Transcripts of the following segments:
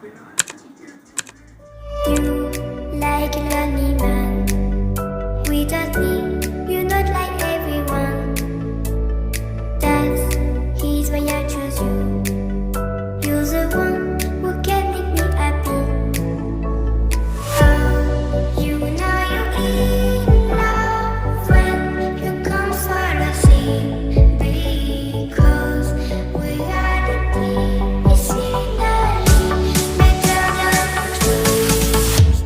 You like a lonely man. Without me, you're not like everyone. That's he's why I choose you. You're the one who can make me happy. Oh, you know you're in love when you come for the sea. Because we are the team, it's finally better than truth.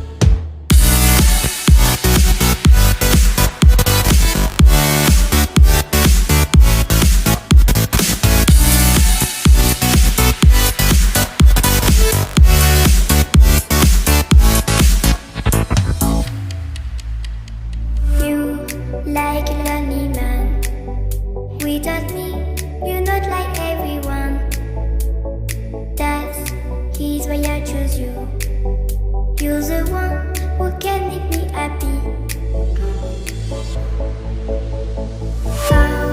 You like a lonely man. Without me, you're not like everyone. That's he's why I choose you. You're the one who can make me happy. Oh,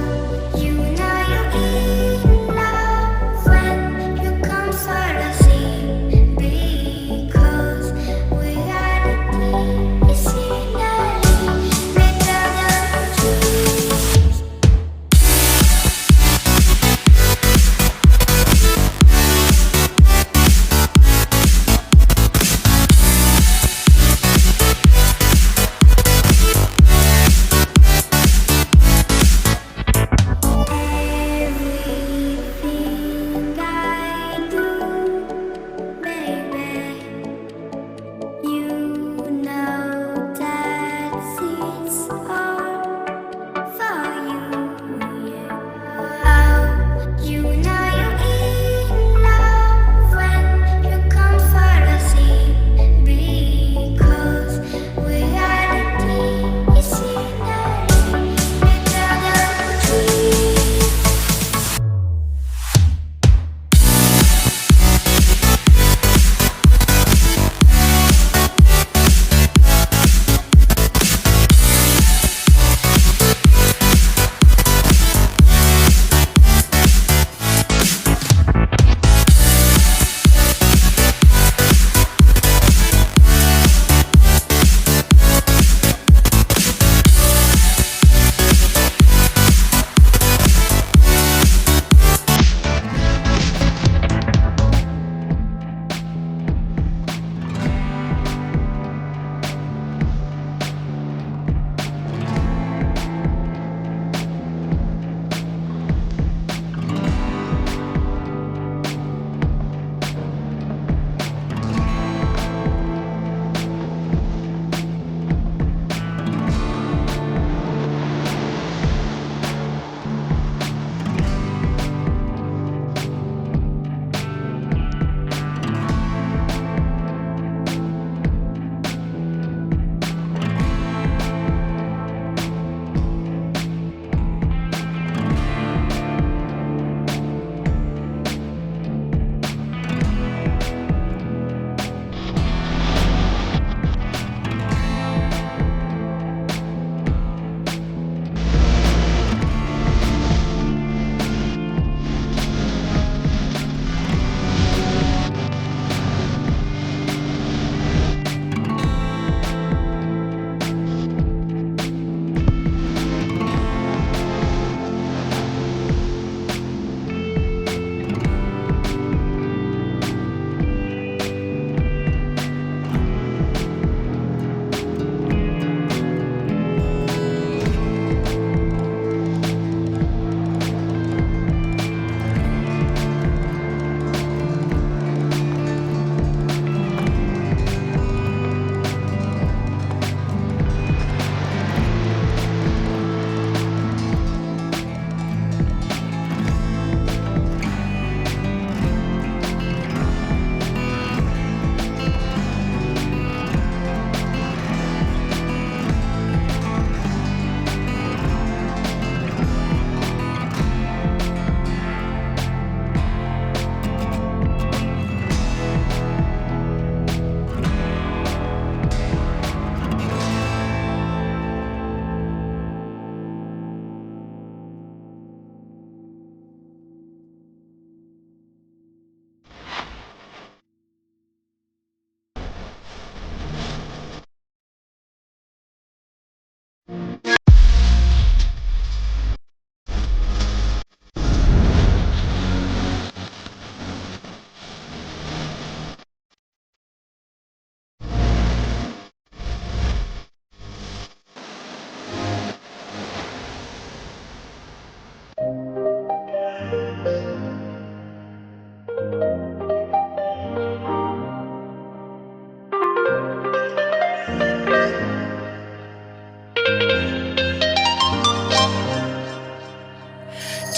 you know you're in love when you come for the sea. Because we are the team, it's finally better than truth.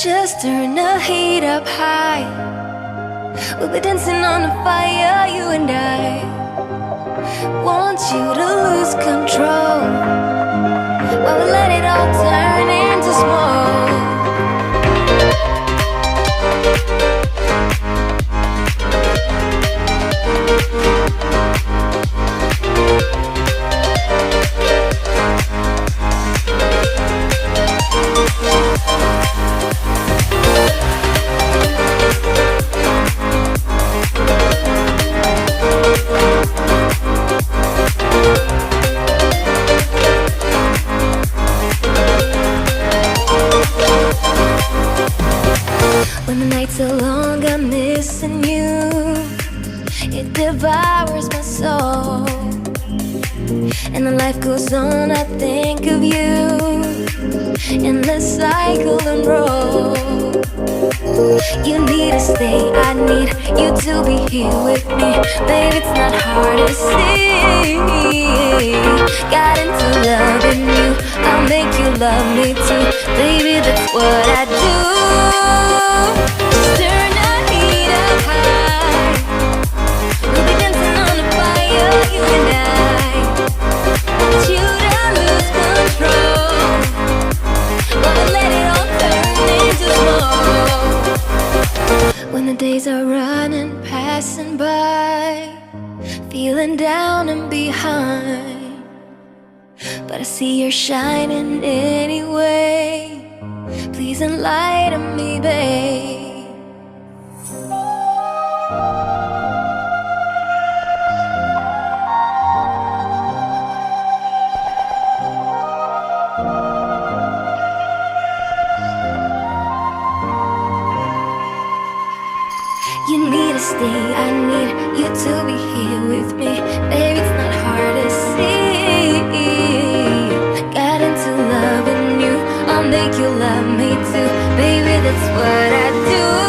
Just turn the heat up high. We'll be dancing on the fire, you and I. Want you to lose control while we let it all turn into smoke. When the nights are long, I'm missing you. It devours my soul. And the life goes on, I think of you. In the cycle and roll. You need to stay, I need you to be here with me. Baby, it's not hard to see. Got into loving you, I'll make you love me too. Baby, that's what I do. Just turn the heat up high. We'll be dancing on the fire, you and I. Want you to lose control while we let it all turn into smoke. When the days are running, passing by, feeling down and behind, but I see you're shining anyway. Please enlighten me, babe. You need to stay, I need you to be here with me. Baby, it's not hard to see. Got into loving you, I'll make you love me too. Baby, that's what I do.